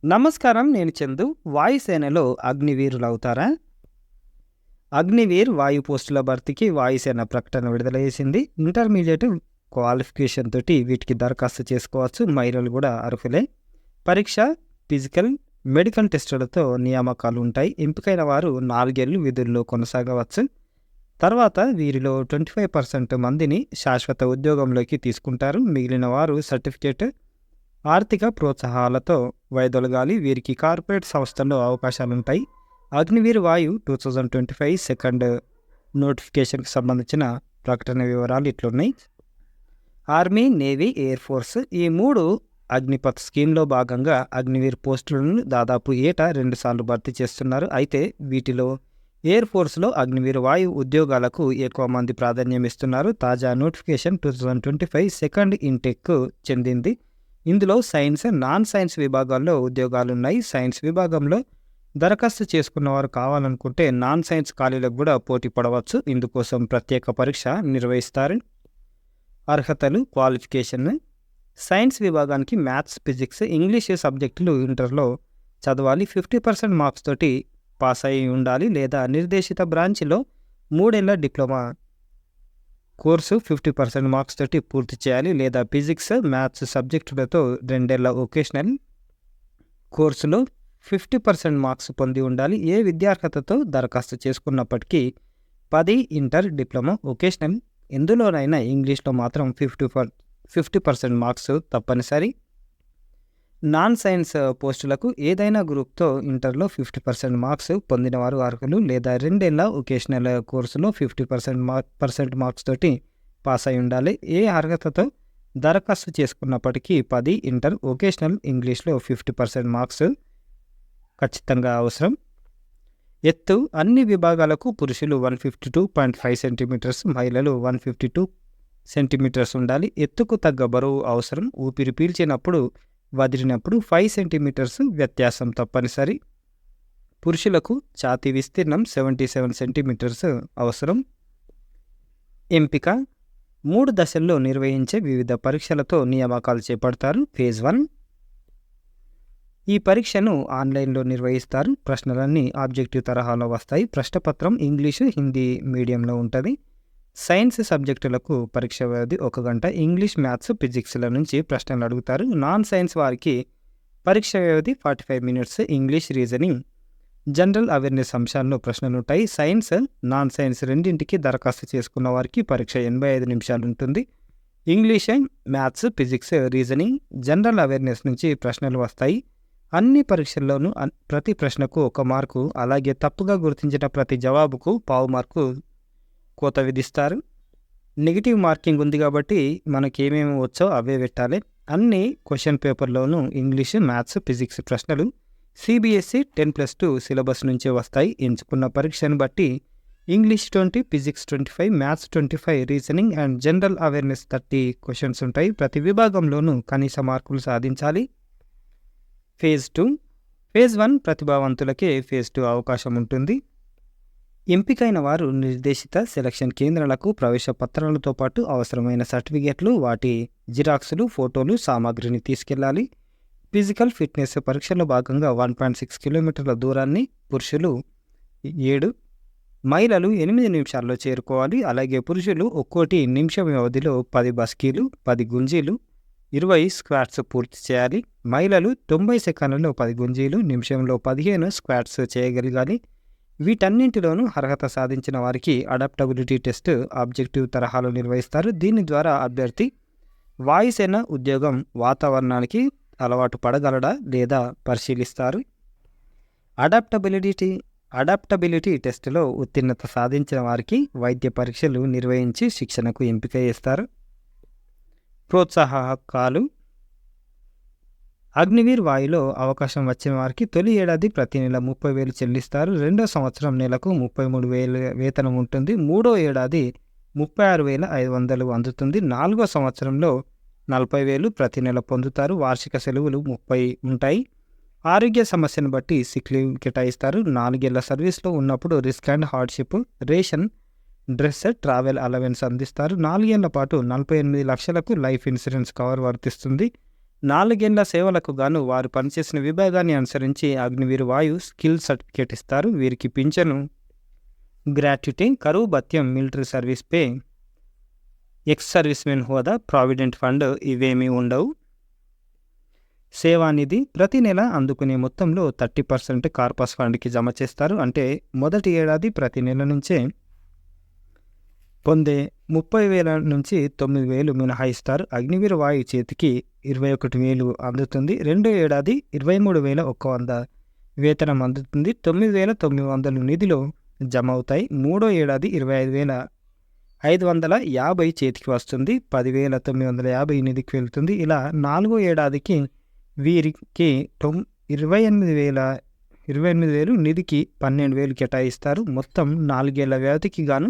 నమస్కారం. నేను చందు. వాయుసేనలో అగ్నివీరులవుతారా? అగ్నివీర్ వాయు పోస్టుల భర్తీకి వాయుసేన ప్రకటన విడుదల చేసింది. ఇంటర్మీడియట్ క్వాలిఫికేషన్ తోటి వీటికి దరఖాస్తు చేసుకోవచ్చు. మహిళలు కూడా అర్హులే. పరీక్ష, ఫిజికల్, మెడికల్ టెస్టులతో నియామకాలు ఉంటాయి. ఎంపికైన వారు 4 ఏళ్లు విధుల్లో కొనసాగవచ్చు. తర్వాత వీరిలో 25% మందిని శాశ్వత ఉద్యోగంలోకి తీసుకుంటారు. మిగిలిన వారు సర్టిఫికేట్, ఆర్థిక ప్రోత్సాహాలతో వైదొలగాలి. వీరికి కార్పొరేట్ సంస్థల్లో అవకాశాలుంటాయి. అగ్నివీర్ వాయు 2025 సెకండ్ నోటిఫికేషన్కి సంబంధించిన ప్రకటన వివరాలు ఇట్లున్నాయి. ఆర్మీ, నేవీ, ఎయిర్ ఫోర్స్ ఈ 3 అగ్నిపథ్ స్కీమ్లో భాగంగా అగ్నివీర్ పోస్టులను దాదాపు ఏటా 2 సార్లు భర్తీ చేస్తున్నారు. అయితే వీటిలో ఎయిర్ ఫోర్స్లో అగ్నివీర్ వాయు ఉద్యోగాలకు ఎక్కువ మంది ప్రాధాన్యం ఇస్తున్నారు. తాజా నోటిఫికేషన్ 2025 సెకండ్ ఇంటెక్కు చెందింది. ఇందులో సైన్స్, నాన్ సైన్స్ విభాగాల్లో ఉద్యోగాలున్నాయి. సైన్స్ విభాగంలో దరఖాస్తు చేసుకున్నవారు కావాలనుకుంటే నాన్ సైన్స్ ఖాళీలకు కూడా పోటీ పడవచ్చు. ఇందుకోసం ప్రత్యేక పరీక్ష నిర్వహిస్తారు. అర్హతలు, క్వాలిఫికేషన్: సైన్స్ విభాగానికి మ్యాథ్స్, ఫిజిక్స్, ఇంగ్లీష్ సబ్జెక్టులు ఇంటర్లో చదవాలి. 50% మార్క్స్ తోటి పాస్ అయి ఉండాలి. లేదా నిర్దేశిత బ్రాంచ్లో 3 ఏళ్ల డిప్లొమా కోర్సు 50% మార్క్స్ తోటి పూర్తి చేయాలి. లేదా ఫిజిక్స్, మ్యాథ్స్ సబ్జెక్టులతో 2 ఏళ్ల వొకేషనల్ కోర్సులో 50% మార్క్స్ పొంది ఉండాలి. ఏ విద్యార్హతతో దరఖాస్తు చేసుకున్నప్పటికీ 10 ఇంటర్, డిప్లొమా, వొకేషనల్ ఎందులోనైనా ఇంగ్లీష్లో మాత్రం 50% మార్క్స్ తప్పనిసరి. నాన్ సైన్స్ పోస్టులకు ఏదైనా గ్రూప్తో ఇంటర్లో 50% మార్క్స్ పొందినవారు అర్హులు. లేదా 2 ఏళ్ల వొకేషనల్ కోర్సులో 50% మార్క్స్ తోటి పాస్ అయి ఉండాలి. ఏ అర్హతతో దరఖాస్తు చేసుకున్నప్పటికీ 10 ఇంటర్, వొకేషనల్ ఇంగ్లీష్లో 50% మార్క్స్ ఖచ్చితంగా అవసరం. ఎత్తు: అన్ని విభాగాలకు పురుషులు 152.5 సెంటీమీటర్స్, మహిళలు 152 సెంటీమీటర్స్ ఉండాలి. ఎత్తుకు తగ్గ బరువు అవసరం. ఊపిరి పీల్చినప్పుడు, వదిలినప్పుడు 5 సెంటీమీటర్స్ వ్యత్యాసం తప్పనిసరి. పురుషులకు ఛాతీ విస్తీర్ణం 77 సెంటీమీటర్స్ అవసరం. ఎంపిక: 3 దశల్లో నిర్వహించే వివిధ పరీక్షలతో నియామకాలు చేపడతారు. ఫేజ్ 1: ఈ పరీక్షను ఆన్లైన్లో నిర్వహిస్తారు. ప్రశ్నలన్నీ ఆబ్జెక్టివ్ తరహాలో వస్తాయి. ప్రశ్నపత్రం ఇంగ్లీషు, హిందీ మీడియంలో ఉంటుంది. సైన్స్ సబ్జెక్టులకు పరీక్ష వ్యవధి 1 గంట. ఇంగ్లీష్, మ్యాథ్స్, ఫిజిక్స్ల నుంచి ప్రశ్నలు అడుగుతారు. నాన్ సైన్స్ వారికి పరీక్ష వ్యవధి 45 minutes. English, reasoning, general awareness అంశాల్లో ప్రశ్నలుంటాయి. సైన్స్, నాన్ సైన్స్ రెండింటికి దరఖాస్తు చేసుకున్న వారికి పరీక్ష 85 నిమిషాలు ఉంటుంది. English, maths, physics, reasoning, general awareness నుంచి ప్రశ్నలు వస్తాయి. అన్ని పరీక్షల్లోనూ ప్రతి ప్రశ్నకు 1 మార్కు, అలాగే తప్పుగా గుర్తించిన ప్రతి జవాబుకు 0.5 మార్కు కోత విధిస్తారు. నెగిటివ్ మార్కింగ్ ఉంది కాబట్టి మనకేమేమి వచ్చో అవే పెట్టాలి. అన్ని క్వశ్చన్ పేపర్లోనూ ఇంగ్లీష్, మ్యాథ్స్, ఫిజిక్స్ ప్రశ్నలు CBSE 10+2 సిలబస్ నుంచే వస్తాయి. ఎంచుకున్న పరీక్షను బట్టి English 20, physics 25, maths 25, reasoning and general awareness 30 questions ఉంటాయి. ప్రతి విభాగంలోనూ కనీస మార్కులు సాధించాలి. ఫేజ్ 2: ఫేజ్ 1 ప్రతిభావంతులకే ఫేజ్ 2 అవకాశం ఉంటుంది. ఎంపికైన వారు నిర్దేశిత సెలక్షన్ కేంద్రాలకు ప్రవేశ పత్రాలతో పాటు అవసరమైన సర్టిఫికేట్లు, వాటి జిరాక్సులు, ఫోటోలు, సామాగ్రిని తీసుకెళ్లాలి. ఫిజికల్ ఫిట్నెస్ పరీక్షలో భాగంగా 1.6 కిలోమీటర్ల దూరాన్ని పురుషులు 7, మహిళలు 8 నిమిషాల్లో చేరుకోవాలి. అలాగే పురుషులు ఒక్కోటి నిమిషం వ్యవధిలో 10 బస్కీలు, 10 గుంజీలు, 20 స్క్వాట్స్ పూర్తి చేయాలి. మహిళలు 90 సెకండ్లలో 10 గుంజీలు, నిమిషంలో 15 స్క్వాట్స్ చేయగలగాలి. వీటన్నింటిలోనూ అర్హత సాధించిన వారికి అడాప్టబిలిటీ టెస్ట్ ఆబ్జెక్టివ్ తరహాలో నిర్వహిస్తారు. దీని ద్వారా అభ్యర్థి వాయుసేన ఉద్యోగం వాతావరణానికి అలవాటు పడగలడా లేదా పరిశీలిస్తారు. అడాప్టబిలిటీ టెస్టులో ఉత్తీర్ణత సాధించిన వారికి వైద్య పరీక్షలు నిర్వహించి శిక్షణకు ఎంపిక చేస్తారు. ప్రోత్సాహకాలు: అగ్నివీర్ వాయులో అవకాశం వచ్చిన వారికి తొలి ఏడాది ప్రతి నెల 30,000 చెల్లిస్తారు. 2వ సంవత్సరం నెలకు 33,000 వేతనం ఉంటుంది. 3వ ఏడాది 36,500 అందుతుంది. 4వ సంవత్సరంలో 40,000 ప్రతి నెల పొందుతారు. వార్షిక సెలవులు 30 ఉంటాయి. ఆరోగ్య సమస్యను బట్టి సిక్ లీవ్ కేటాయిస్తారు. 4 ఏళ్ల సర్వీస్లో ఉన్నప్పుడు risk and hardship, ration, dress, travel allowance అందిస్తారు. 4 ఏళ్ల పాటు 48 లక్షలకు లైఫ్ ఇన్సూరెన్స్ కవర్ వర్తిస్తుంది. 4 ఏళ్ల సేవలకు గాను వారు పనిచేసిన విభాగాన్ని అనుసరించి అగ్నివీర్ వాయు స్కిల్ సర్టిఫికేట్ ఇస్తారు. వీరికి పింఛను, గ్రాట్యుటీ, కరువు భత్యం, military service pay, ex servicemen హోదా, ప్రావిడెంట్ ఫండ్ ఇవేమీ ఉండవు. సేవానిధి ప్రతి నెల అందుకునే మొత్తంలో 30% కార్పస్ ఫండ్కి జమ చేస్తారు. అంటే మొదటి ఏడాది ప్రతి నెల నుంచే పొందే 30,000 నుంచి 9,000 మినహాయిస్తారు. అగ్నివీర్ వాయు చేతికి 21,000 అందుతుంది. రెండో ఏడాది 23,100 వేతనం అందుతుంది. 9,900 నిధిలో జమ అవుతాయి. మూడో ఏడాది 25,550 చేతికి వస్తుంది. 10,950 నిధికి వెళ్తుంది. ఇలా నాలుగో ఏడాదికి వీరికి 28,000 నిధికి 12,000 కేటాయిస్తారు. మొత్తం 4 ఏళ్ల వ్యవధికి గాను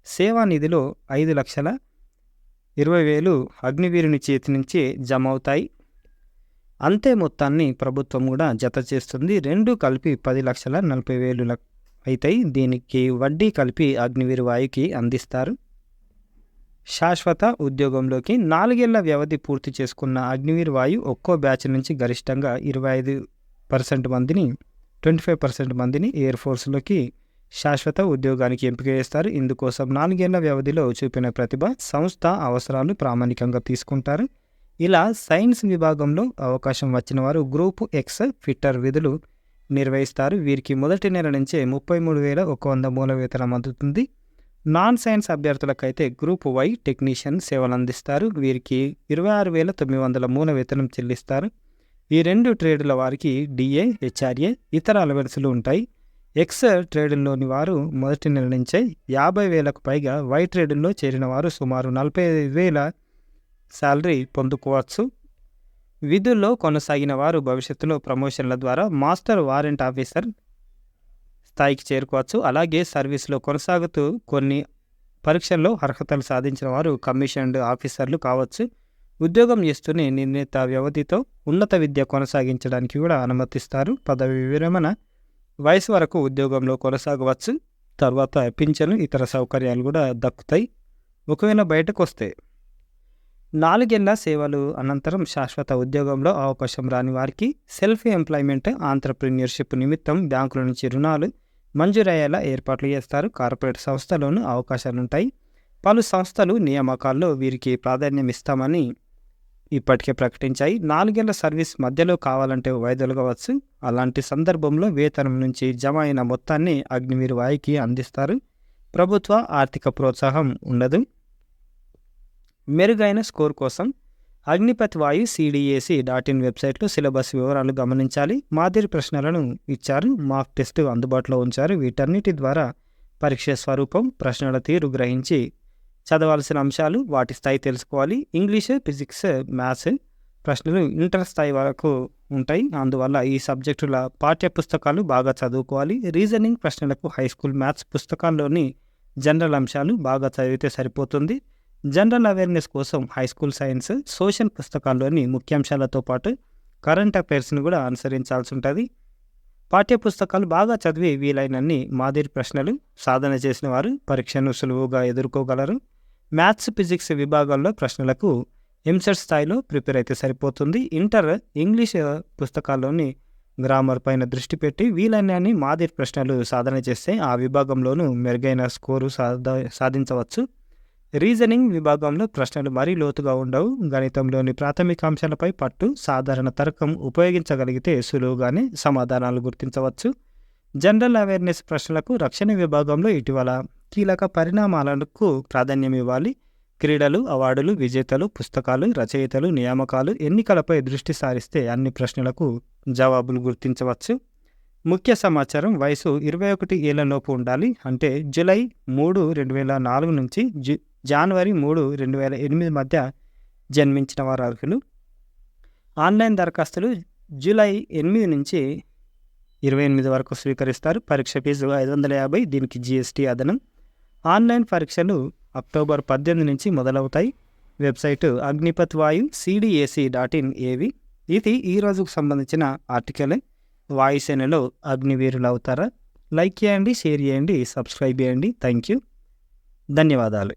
సేవా నిధిలో 5,20,000 అగ్నివీరుని చేతి నుంచి జమ అవుతాయి. అంతే మొత్తాన్ని ప్రభుత్వం కూడా జత చేస్తుంది. రెండు కలిపి 10,40,000 అవుతాయి. దీనికి వడ్డీ కలిపి అగ్నివీర్ వాయుకి అందిస్తారు. శాశ్వత ఉద్యోగంలోకి 4 ఏళ్ల వ్యవధి పూర్తి చేసుకున్న అగ్నివీర్ వాయు ఒక్కో బ్యాచ్ నుంచి గరిష్టంగా 25% మందిని 25% మందిని ఎయిర్ ఫోర్స్లోకి శాశ్వత ఉద్యోగానికి ఎంపిక చేస్తారు. ఇందుకోసం 4 ఏళ్ల వ్యవధిలో చూపిన ప్రతిభ, సంస్థ అవసరాలు ప్రామాణికంగా తీసుకుంటారు. ఇలా సైన్స్ విభాగంలో అవకాశం వచ్చిన వారు గ్రూప్ ఎక్స్ ఫిట్టర్ విధులు నిర్వహిస్తారు. వీరికి మొదటి నెల నుంచే 33,100 మూల వేతనం అందుతుంది. నాన్ సైన్స్ అభ్యర్థులకైతే గ్రూప్ వై టెక్నీషియన్ సేవలు అందిస్తారు. వీరికి 26,900 మూల వేతనం చెల్లిస్తారు. ఈ రెండు ట్రేడుల వారికి డిఏ, హెచ్ఆర్ఏ, ఇతర అలవెన్సులు ఉంటాయి. ఎక్స్ ట్రేడుల్లోని వారు మొదటి నెల నుంచే 50,000కు పైగా, వై ట్రేడుల్లో చేరిన వారు సుమారు 45,000 శాలరీ పొందుకోవచ్చు. విధుల్లో కొనసాగిన వారు భవిష్యత్తులో ప్రమోషన్ల ద్వారా మాస్టర్ వారెంట్ ఆఫీసర్ స్థాయికి చేరుకోవచ్చు. అలాగే సర్వీస్లో కొనసాగుతూ కొన్ని పరీక్షల్లో అర్హతలు సాధించిన వారు కమిషన్డ్ ఆఫీసర్లు కావచ్చు. ఉద్యోగం చేస్తూనే నిర్ణీత వ్యవధితో ఉన్నత విద్య కొనసాగించడానికి కూడా అనుమతిస్తారు. పదవి విరమణ వయసు వరకు ఉద్యోగంలో కొనసాగవచ్చు. తర్వాత పింఛను, ఇతర సౌకర్యాలు కూడా దక్కుతాయి ఒకవేళ బయటకు వస్తే. 4 ఏళ్ల సేవలు అనంతరం శాశ్వత ఉద్యోగంలో అవకాశం రాని వారికి సెల్ఫ్ ఎంప్లాయ్మెంట్, ఆంట్రప్రీనియర్షిప్ నిమిత్తం బ్యాంకుల నుంచి రుణాలు మంజూరయ్యేలా ఏర్పాట్లు చేస్తారు. కార్పొరేట్ సంస్థలోనూ అవకాశాలుంటాయి. పలు సంస్థలు నియామకాల్లో వీరికి ప్రాధాన్యం ఇస్తామని ఇప్పటికే ప్రకటించాయి. 4 ఏళ్ల సర్వీస్ మధ్యలో కావాలంటే వైదొలగవచ్చు. అలాంటి సందర్భంలో వేతనం నుంచి జమ అయిన మొత్తాన్ని అగ్నివీర్ వాయుకి అందిస్తారు. ప్రభుత్వ ఆర్థిక ప్రోత్సాహం ఉండదు. మెరుగైన స్కోర్ కోసం అగ్నిపత్ వాయు CDAC.in వెబ్సైట్లో సిలబస్ వివరాలు గమనించాలి. మాదిరి ప్రశ్నలను ఇచ్చారు. మాక్ టెస్ట్ అందుబాటులో ఉంచారు. వీటన్నిటి ద్వారా పరీక్ష స్వరూపం, ప్రశ్నల తీరు గ్రహించి చదవాల్సిన అంశాలు, వాటి స్థాయి తెలుసుకోవాలి. ఇంగ్లీషు, ఫిజిక్స్, మ్యాథ్స్ ప్రశ్నలు ఇంటర్ స్థాయి వరకు ఉంటాయి. అందువల్ల ఈ సబ్జెక్టుల పాఠ్య పుస్తకాలు బాగా చదువుకోవాలి. రీజనింగ్ ప్రశ్నలకు హైస్కూల్ మ్యాథ్స్ పుస్తకాల్లోని జనరల్ అంశాలు బాగా చదివితే సరిపోతుంది. జనరల్ అవేర్నెస్ కోసం హైస్కూల్ సైన్స్, సోషల్ పుస్తకాల్లోని ముఖ్యాంశాలతో పాటు కరెంట్ అఫైర్స్ని కూడా అనుసరించాల్సి ఉంటుంది. పాఠ్య పుస్తకాలు బాగా చదివి వీలైనన్ని మాదిరి ప్రశ్నలు సాధన చేసిన వారు పరీక్షను సులువుగా ఎదుర్కోగలరు. మ్యాథ్స్, ఫిజిక్స్ విభాగాల్లో ప్రశ్నలకు ఎంసెట్ స్థాయిలో ప్రిపేర్ అయితే సరిపోతుంది. ఇంటర్ ఇంగ్లీష్ పుస్తకాల్లోని గ్రామర్ పైన దృష్టి పెట్టి వీలైనన్ని మాదిరి ప్రశ్నలు సాధన చేస్తే ఆ విభాగంలోనూ మెరుగైన స్కోరు సాధించవచ్చు. రీజనింగ్ విభాగంలో ప్రశ్నలు మరీ లోతుగా ఉండవు. గణితంలోని ప్రాథమిక అంశాలపై పట్టు, సాధారణ తర్కం ఉపయోగించగలిగితే సులువుగానే సమాధానాలు గుర్తించవచ్చు. జనరల్ అవేర్నెస్ ప్రశ్నలకు రక్షణ విభాగంలో ఇటీవల కీలక పరిణామాలకు ప్రాధాన్యం ఇవ్వాలి. క్రీడలు, అవార్డులు, విజేతలు, పుస్తకాలు, రచయితలు, నియామకాలు, ఎన్నికలపై దృష్టి సారిస్తే అన్ని ప్రశ్నలకు జవాబులు గుర్తించవచ్చు. ముఖ్య సమాచారం: వయసు 21 ఏళ్లలోపు ఉండాలి. అంటే జూలై 3, 2004 నుంచి జనవరి 3, 2008 మధ్య జన్మించిన వారు అర్హులు. ఆన్లైన్ దరఖాస్తులు జూలై 8 నుంచి 28 వరకు స్వీకరిస్తారు. పరీక్ష ఫీజు 550. దీనికి GST అదనం. ఆన్లైన్ పరీక్షలు అక్టోబర్ 18 నుంచి మొదలవుతాయి. వెబ్సైటు అగ్నిపత్ వాయు CDAC.in AV. ఇది ఈ రోజుకు సంబంధించిన ఆర్టికల్. వాయుసేనలో అగ్నివీరులు అవుతారా? లైక్ చేయండి, షేర్ చేయండి, సబ్స్క్రైబ్ చేయండి. Thank you. ధన్యవాదాలు.